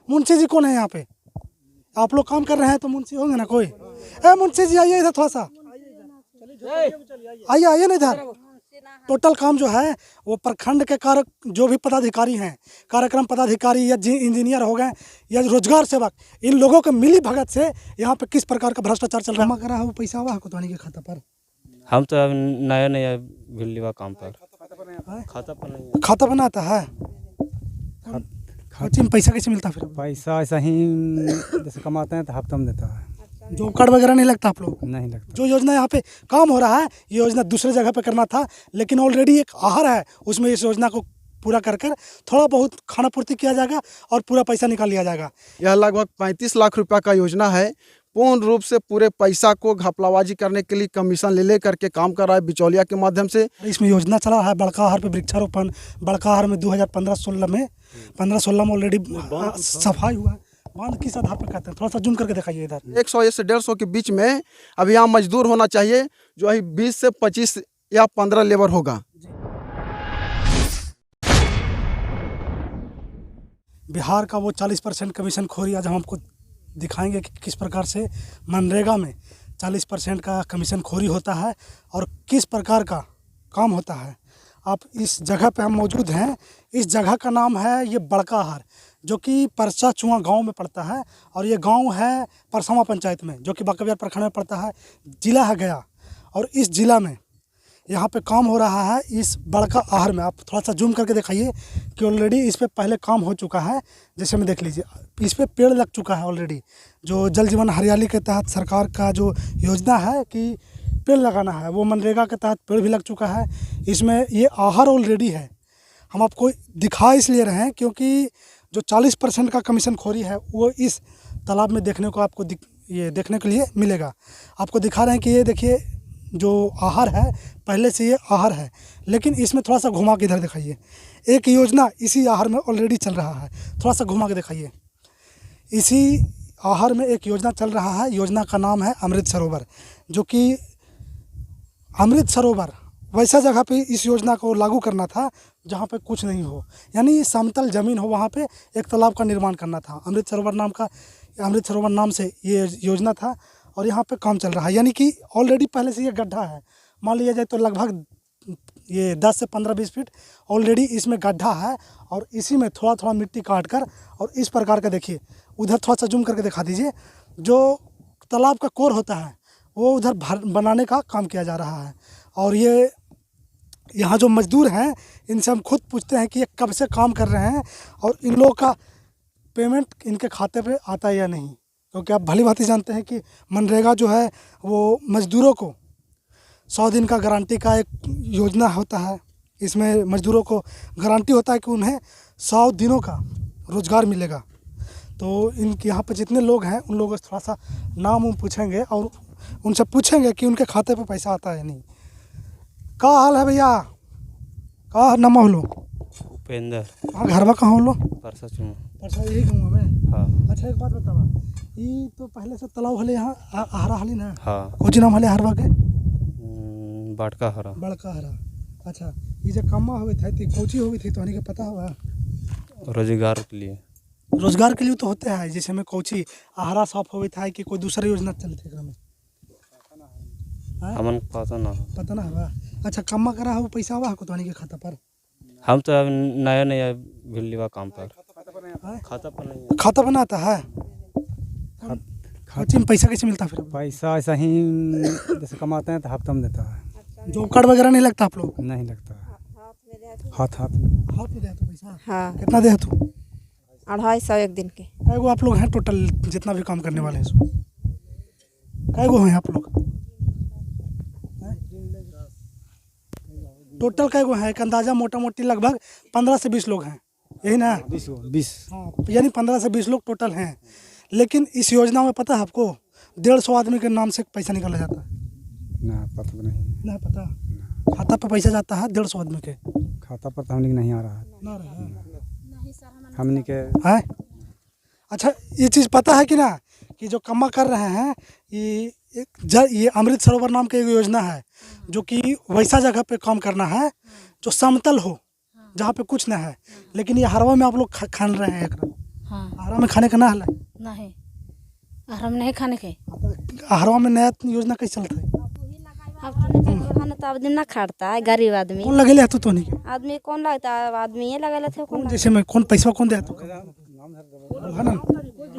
मुंशी जी कौन है यहाँ पे? आप लोग काम कर रहे हैं तो मुंशी होंगे ना कोई। मुंशी जी आइए इधर थोड़ा सा, आइए आइए ना इधर। टोटल काम जो है वो प्रखंड के कारक जो भी पदाधिकारी हैं, कार्यक्रम पदाधिकारी या इंजीनियर हो गए या रोजगार सेवक, इन लोगों के मिली भगत से यहाँ पे किस प्रकार का भ्रष्टाचार चल रहा है। करा है वो पैसा हुआ कोतवानी के खाता पर। हम तो अब नया नया भिल्लीवा काम पर खाता बनाता है। खाते में पैसा कैसे मिलता है फिर? पैसा ऐसा ही जैसे कमाते हैं तो हफ्ता में देता है। जॉब कार्ड वगैरह नहीं लगता आप लोग? नहीं लगता। जो योजना यहाँ पे काम हो रहा है, ये योजना दूसरे जगह पे करना था, लेकिन ऑलरेडी एक आहर है, उसमें इस योजना को पूरा कर थोड़ा बहुत खाना पूर्ति किया जाएगा और पूरा पैसा निकाल लिया जाएगा। यह लगभग 35 लाख रुपया का योजना है। पूर्ण रूप से पूरे पैसा को घपलाबाजी करने के लिए कमीशन ले करके काम कर रहा है बिचौलिया के माध्यम से। इसमें योजना चला है बड़काहर पे वृक्षारोपण। बड़काहर में 2015-16 में 15-16 में ऑलरेडी सफाई हुआ है। बांध किस आधार पर कहते हैं? थोड़ा सा जूम करके दिखाइए इधर। 100 से 150 के बीच में अब यहाँ मजदूर होना चाहिए, जो अभी 20 से 25 या 15 लेबर होगा। बिहार का वो 40% कमीशन खोरी आज हम आपको दिखाएंगे कि किस प्रकार से मनरेगा में 40% का कमीशन खोरी होता है और किस प्रकार का काम होता है। आप इस जगह पे हम मौजूद हैं। इस जगह का नाम है ये बड़काहर, जो कि परसा चुआ गांव में पड़ता है और ये गांव है परसवा पंचायत में, जो कि बांका-बिहार प्रखंड में पड़ता है। जिला है गया और इस जिला में यहाँ पे काम हो रहा है इस बड़काहर में। आप थोड़ा सा जूम करके दिखाइए कि ऑलरेडी इस पे पहले काम हो चुका है। जैसे में देख लीजिए, इस पे पेड़ लग चुका है ऑलरेडी। जो जल जीवन हरियाली के तहत सरकार का जो योजना है कि पेड़ लगाना है, वो मनरेगा के तहत पेड़ भी लग चुका है। इसमें ये आहर ऑलरेडी है। हम आपको दिखा इसलिए रहे हैं क्योंकि जो 40% का कमीशन खोरी है वो इस तालाब में देखने को आपको ये देखने के लिए मिलेगा। आपको दिखा रहे हैं कि ये देखिए जो आहर है, पहले से ये आहर है, लेकिन इसमें थोड़ा सा घुमा के इधर दिखाइए। एक योजना इसी आहर में ऑलरेडी चल रहा है, थोड़ा सा घुमा के दिखाइए। इसी आहर में एक योजना चल रहा है। योजना का नाम है अमृत सरोवर, जो कि अमृत सरोवर वैसा जगह पे इस योजना को लागू करना था जहाँ पे कुछ नहीं हो, यानी समतल ज़मीन हो, वहाँ पे एक तालाब का निर्माण करना था। अमृत सरोवर नाम से ये योजना था और यहाँ पे काम चल रहा है। यानी कि ऑलरेडी पहले से ये गड्ढा है, मान लिया जाए तो लगभग ये 10 से 15-20 फीट ऑलरेडी इसमें गड्ढा है और इसी में थोड़ा थोड़ा मिट्टी काट कर और इस प्रकार का देखिए, उधर थोड़ा सा जूम करके दिखा दीजिए, जो तालाब का कोर होता है वो उधर बनाने का काम किया जा रहा है। और ये यहाँ जो मजदूर हैं इनसे हम खुद पूछते हैं कि ये कब से काम कर रहे हैं और इन लोगों का पेमेंट इनके खाते पे आता है या नहीं, क्योंकि आप भली भांति जानते हैं कि मनरेगा जो है वो मजदूरों को 100 दिन का गारंटी का एक योजना होता है। इसमें मजदूरों को गारंटी होता है कि उन्हें 100 दिनों का रोज़गार मिलेगा। तो इनके यहाँ पे जितने लोग हैं उन लोगों से थोड़ा सा नाम पूछेंगे और उनसे पूछेंगे कि उनके खाते पे पैसा आता है या नहीं। का हाल है भैया? का नाम हो लो? उपेंद्र। हाँ, घरवा कहाँ हो लो? परसा चुआ। परसा यही गाँव में? हाँ। अच्छा एक बात बतावा, ये तो पहले से तालाब हले यहाँ आहरा हाली ना? हाँ। कोची नाम हले हरवा के? बड़काहरा। बड़काहरा। अच्छा, ये जो कम्मा हुए थे तो कोची हुई थी तो हनी के पता हुआ? रोजगार के लिए। रोजगार के लिए तो होते हैं, जैसे में कोची आहरा साफ हुई था कि कोई दूसरी योजना चलती है में? हमन पता ना हुआ। अच्छा, कम्मा करा हो पैसा हुआ कोतवानी के खाता पर? हम तो अब नया नया भिल्लीवा काम पर खाता बनाता है। खाते में पैसा कैसे मिलता है फिर? पैसा ऐसा ही जैसे कमाते हैं तो हफ्ता में देता है। जॉब कार्ड वगैरह नहीं लगता आप लोग? नहीं लगता। हाथ में दे तो पैसा? हाँ। कितना दे तू? 250 एक दिन के। कैगो आप लोग हैं टोटल जितना भी काम करने वाले हैं सो? कैगो हैं आप लोग टोटल? कैगो हैं एक अंदाजा मोटा मोटी लगभग 15 से 20 लोग हैं, यही ना? 20। हाँ, यानी 15 से 20 लोग टोटल हैं। लेकिन इस योजना में पता है आपको 150 आदमी के नाम से पैसा निकाला जाता है? ना पता नहीं। ना पता? खाता पे पैसा जाता है 150 आदमी के खाता पर? हमने नहीं आ रहा है। ना रहा हमने के है। अच्छा, ये चीज़ पता है कि ना कि जो कम्मा कर रहे हैं ये अमृत सरोवर नाम की एक योजना है, जो कि वैसा जगह पे काम करना है जो समतल हो, जहाँ पे कुछ ना है, लेकिन ये हरवा में आप लोग खान रहे हैं। हाँ आहरा में खाने का ना हला नहीं और हम नहीं खाने के आहरवा में नया योजना कैसे चलता है? अब तो नहीं तो आदमी ना खाता है, गरीब आदमी। कौन लगेले है तो नहीं आदमी कौन लगता है, आदमी ये लगे थे कौन जैसे मैं कौन पैसा कौन दे तो है ना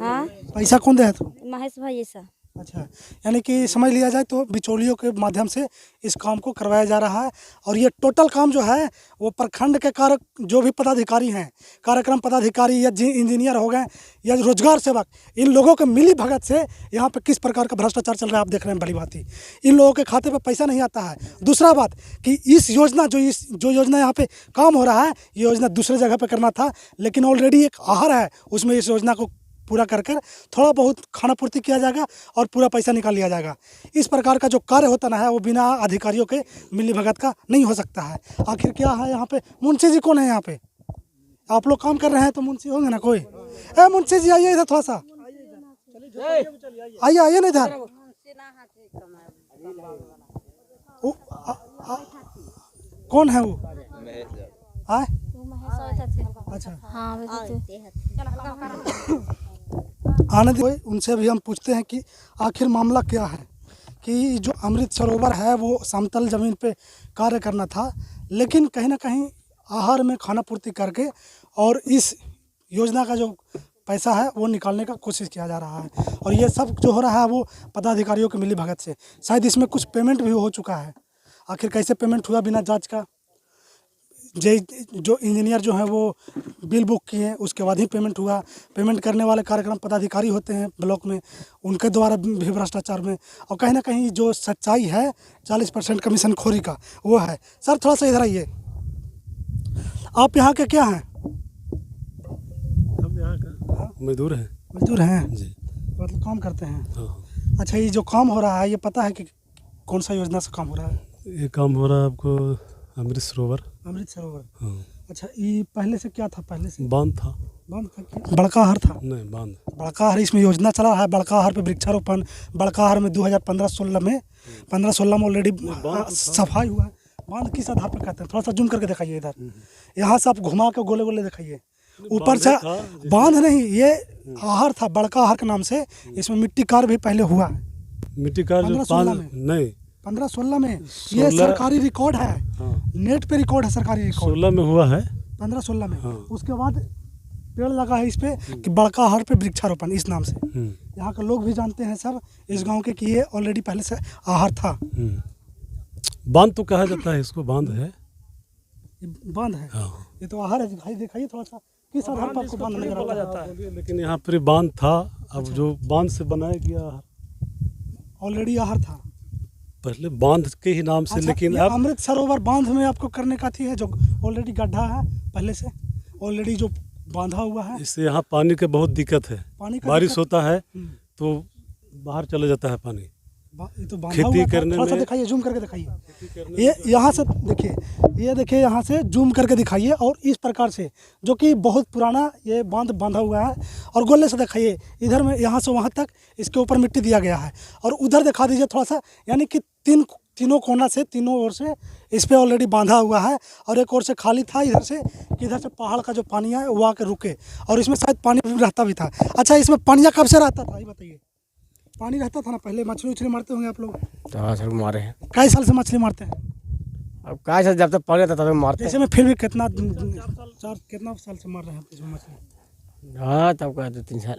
हाँ पैसा कौन दे तो? महेश भाई ऐसा। अच्छा, यानी कि समझ लिया जाए तो बिचौलियों के माध्यम से इस काम को करवाया जा रहा है। और ये टोटल काम जो है वो प्रखंड के कारक जो भी पदाधिकारी हैं, कार्यक्रम पदाधिकारी या इंजीनियर हो गए या रोजगार सेवक, इन लोगों के मिली भगत से यहाँ पे किस प्रकार का भ्रष्टाचार चल रहा है आप देख रहे हैं। बड़ी बात ही इन लोगों के खाते पे पैसा नहीं आता है। दूसरा बात कि इस योजना जो योजना यहाँ पे काम हो रहा है, ये योजना दूसरे जगह पे करना था, लेकिन ऑलरेडी एक आहर है उसमें इस योजना को पूरा कर थोड़ा बहुत खाना पूर्ति किया जाएगा और पूरा पैसा निकाल लिया जाएगा। इस प्रकार का जो कार्य होता ना है वो बिना अधिकारियों के मिली भगत का नहीं हो सकता है। आखिर क्या है यहाँ पे? मुंशी जी कौन है यहाँ पे? आप लोग काम कर रहे हैं तो मुंशी होंगे ना कोई? मुंशी जी आइए इधर थोड़ा सा, आइए आइए ना इधर। कौन है वो? अच्छा हाँ आनंद भाई, उनसे भी हम पूछते हैं कि आखिर मामला क्या है कि जो अमृत सरोवर है वो समतल ज़मीन पे कार्य करना था, लेकिन कहीं ना कहीं आहार में खाना पूर्ति करके और इस योजना का जो पैसा है वो निकालने का कोशिश किया जा रहा है। और ये सब जो हो रहा है वो पदाधिकारियों की मिली भगत से। शायद इसमें कुछ पेमेंट भी हो चुका है। आखिर कैसे पेमेंट हुआ बिना जाँच का? जो इंजीनियर जो है वो बिल बुक किए उसके बाद ही पेमेंट हुआ। पेमेंट करने वाले कार्यक्रम पदाधिकारी होते हैं ब्लॉक में, उनके द्वारा भी भ्रष्टाचार में। और कहीं ना कहीं जो सच्चाई है 40% कमीशन खोरी का वो है। सर थोड़ा सा इधर आइए, आप यहाँ के क्या हैं? हम यहाँ का मजदूर हैं। मजदूर हैं जी, मतलब काम करते हैं। हाँ। अच्छा, ये जो काम हो रहा है ये पता है कि कौन सा योजना से काम हो रहा है? ये काम हो रहा है आपको अमृत सरोवर। अमृत सरोवर। हाँ। अच्छा, ये पहले से क्या था? पहले से बांध था। बांध था कि बड़का हर था? नहीं, बांध। बड़का हर इसमें योजना चला है। बड़का हर पे वृक्षारोपण बड़का हर में 2015-16 में 15-16 में ऑलरेडी सफाई हुआ है। बांध किस आधार पर कहते हैं? थोड़ा सा जूम करके दिखाइए इधर, यहाँ से आप घुमा के गोले गोले दिखाइए। ऊपर से बांध नहीं, ये आहर था बड़का आहर के नाम से। इसमें मिट्टी कार भी पहले हुआ है। मिट्टी कार जो 15-16 में ये सरकारी रिकॉर्ड है। हाँ। नेट पे रिकॉर्ड है, सरकारी रिकॉर्ड 16 में हुआ है। 15-16 में। हाँ। उसके बाद पेड़ लगा है इस पे कि बड़का हर पे वृक्षारोपण इस नाम से। यहाँ के लोग भी जानते हैं सब इस गांव के कि ये ऑलरेडी पहले से आहर था। बांध तो कहा जाता है इसको, बांध है। ये बांध है। हाँ। ये तो आहर है। दिखाइए थोड़ा सा किस आधार पर आपको बांध नजर आता है? लेकिन यहाँ पर बांध था। अब जो बांध से बनाया गया ऑलरेडी आहर था पहले बांध के ही नाम से। अच्छा, लेकिन अब अमृत सरोवर बांध में आपको करने का थी है जो ऑलरेडी गड्ढा है पहले से ऑलरेडी जो बांधा हुआ है। इससे यहाँ पानी की बहुत दिक्कत है। पानी का बारिश दिक्कत? होता है तो बाहर चला जाता है पानी। ये तो बांधा खेती हुआ था। करने थोड़ा सा में- दिखाइए, जूम करके दिखाइए। ये यहाँ से देखिए, ये देखिए यहाँ से जूम करके दिखाइए। और इस प्रकार से जो कि बहुत पुराना ये बांध बांधा हुआ है। और गोले से दिखाइए इधर में, यहाँ से वहाँ तक इसके ऊपर मिट्टी दिया गया है। और उधर दिखा दीजिए थोड़ा सा, यानी कि तीनों कोना से तीनों ओर से इस पर ऑलरेडी बांधा हुआ है। और एक ओर से खाली था इधर से कि इधर से पहाड़ का जो पानी है वो आके रुके। और इसमें शायद पानी भी रहता भी था। अच्छा, इसमें पानी कब से रहता था ये बताइए? पानी रहता था ना पहले? मछली उछली मारते होंगे आप लोग? तो हाँ सर, मारे हैं। कई साल से मछली मारते हैं? अब क्या सर, जब तक पड़ जाता तब मारते जैसे में फिर भी कितना साल से मार रहे हैं इसमें मछली? हैं। हाँ, तब क्या 2-3 साल।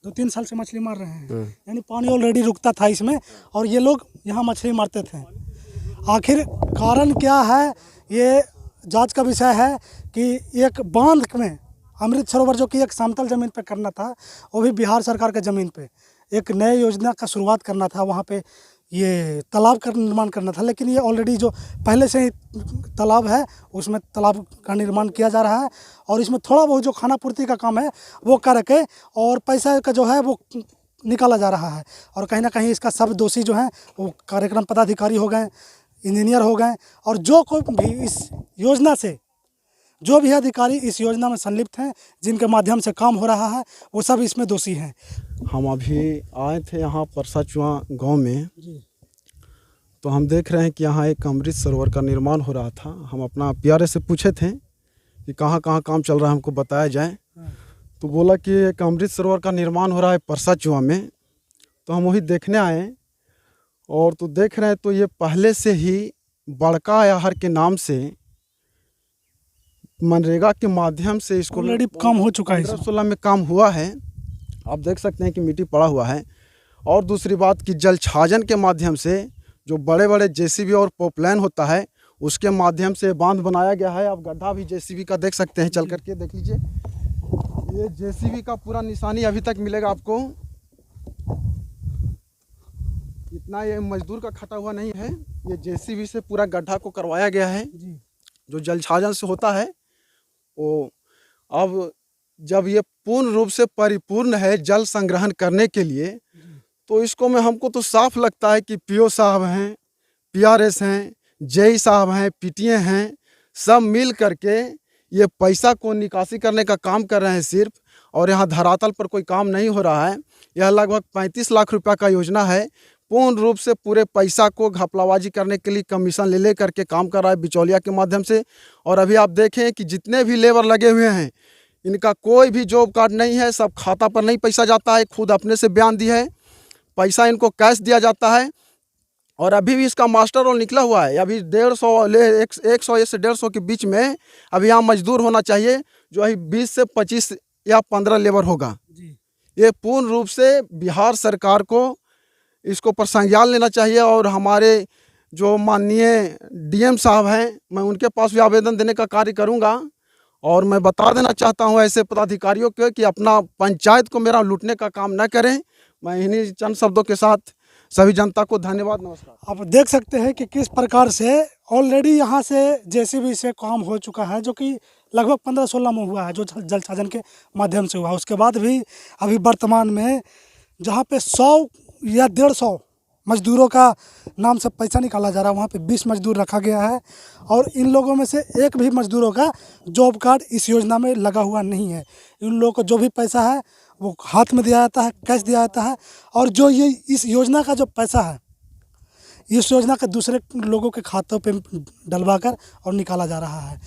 2-3 साल से मछली मार रहे हैं। यानी पानी ऑलरेडी रुकता था इसमें और ये लोग यहाँ मछली मारते थे। आखिर कारण क्या है ये जांच का विषय है कि एक बांध में अमृत सरोवर जो कि एक समतल ज़मीन पे करना था, वो भी बिहार सरकार के ज़मीन पे एक नए योजना का शुरुआत करना था। वहाँ पे ये तालाब का निर्माण करना था, लेकिन ये ऑलरेडी जो पहले से ही तालाब है उसमें तालाब का निर्माण किया जा रहा है। और इसमें थोड़ा बहुत जो खाना पूर्ति का काम है वो करके और पैसा का जो है वो निकाला जा रहा है। और कहीं ना कहीं इसका सब दोषी जो हैं वो कार्यक्रम पदाधिकारी हो गए, इंजीनियर हो गए। और जो कोई भी इस योजना से जो भी अधिकारी इस योजना में संलिप्त हैं, जिनके माध्यम से काम हो रहा है, वो सब इसमें दोषी हैं। हम अभी आए थे यहाँ परसाचुआ गांव में, तो हम देख रहे हैं कि यहाँ एक अमृत सरोवर का निर्माण हो रहा था। हम अपना प्यारे से पूछे थे कि कहाँ कहाँ काम चल रहा है, हमको बताया जाए। तो बोला कि एक अमृत सरोवर का निर्माण हो रहा है परसा चुआ में, तो हम वही देखने आए। और तो देख रहे हैं तो ये पहले से ही बड़का आहार के नाम से मनरेगा के माध्यम से इसको ऑलरेडी काम हो चुका है। 15-16 में काम हुआ है। आप देख सकते हैं कि मिट्टी पड़ा हुआ है। और दूसरी बात कि जल छाजन के माध्यम से जो बड़े बड़े जेसीबी और पोपलाइन होता है उसके माध्यम से बांध बनाया गया है। आप गड्ढा भी जेसीबी का देख सकते हैं, चल करके देख लीजिए। ये जेसीबी का पूरा निशानी अभी तक मिलेगा आपको। इतना ये मजदूर का खटा हुआ नहीं है, ये जेसीबी से पूरा गड्ढा को करवाया गया है जो जल छाजन से होता है। वो अब जब ये पूर्ण रूप से परिपूर्ण है जल संग्रहण करने के लिए, तो इसको में हमको तो साफ लगता है कि पीओ साहब हैं, पीआरएस हैं, जेई साहब हैं, पीटीए हैं, सब मिल करके ये पैसा को निकासी करने का काम कर रहे हैं सिर्फ। और यहाँ धरातल पर कोई काम नहीं हो रहा है। यह लगभग 35 लाख रुपया का योजना है। पूर्ण रूप से पूरे पैसा को घपलाबाजी करने के लिए कमीशन ले करके काम कर रहा है बिचौलिया के माध्यम से। और अभी आप देखें कि जितने भी लेबर लगे हुए हैं इनका कोई भी जॉब कार्ड नहीं है, सब खाता पर नहीं पैसा जाता है। खुद अपने से बयान दी है, पैसा इनको कैश दिया जाता है। और अभी भी इसका मास्टर रोल निकला हुआ है। अभी 100 से 150 के बीच में अभी यहाँ मजदूर होना चाहिए, जो अभी 20 से 25 या 15 लेबर होगा। ये पूर्ण रूप से बिहार सरकार को इसको पर संज्ञान लेना चाहिए। और हमारे जो माननीय डीएम साहब हैं, मैं उनके पास भी आवेदन देने का कार्य करूंगा। और मैं बता देना चाहता हूं ऐसे पदाधिकारियों को कि अपना पंचायत को मेरा लूटने का काम न करें। मैं इन्हीं चंद शब्दों के साथ सभी जनता को धन्यवाद, नमस्कार। आप देख सकते हैं कि किस प्रकार से ऑलरेडी यहाँ से जेसीबी से काम हो चुका है, जो कि लगभग 15-16 में हुआ है, जो जल छाजन के माध्यम से हुआ। उसके बाद भी अभी वर्तमान में जहाँ पे 100 या 150 मजदूरों का नाम से पैसा निकाला जा रहा है, वहाँ पे 20 मजदूर रखा गया है। और इन लोगों में से एक भी मजदूरों का जॉब कार्ड इस योजना में लगा हुआ नहीं है। इन लोगों को जो भी पैसा है वो हाथ में दिया जाता है, कैश दिया जाता है। और जो ये इस योजना का जो पैसा है, इस योजना का दूसरे लोगों के खातों पे डलवा कर और निकाला जा रहा है।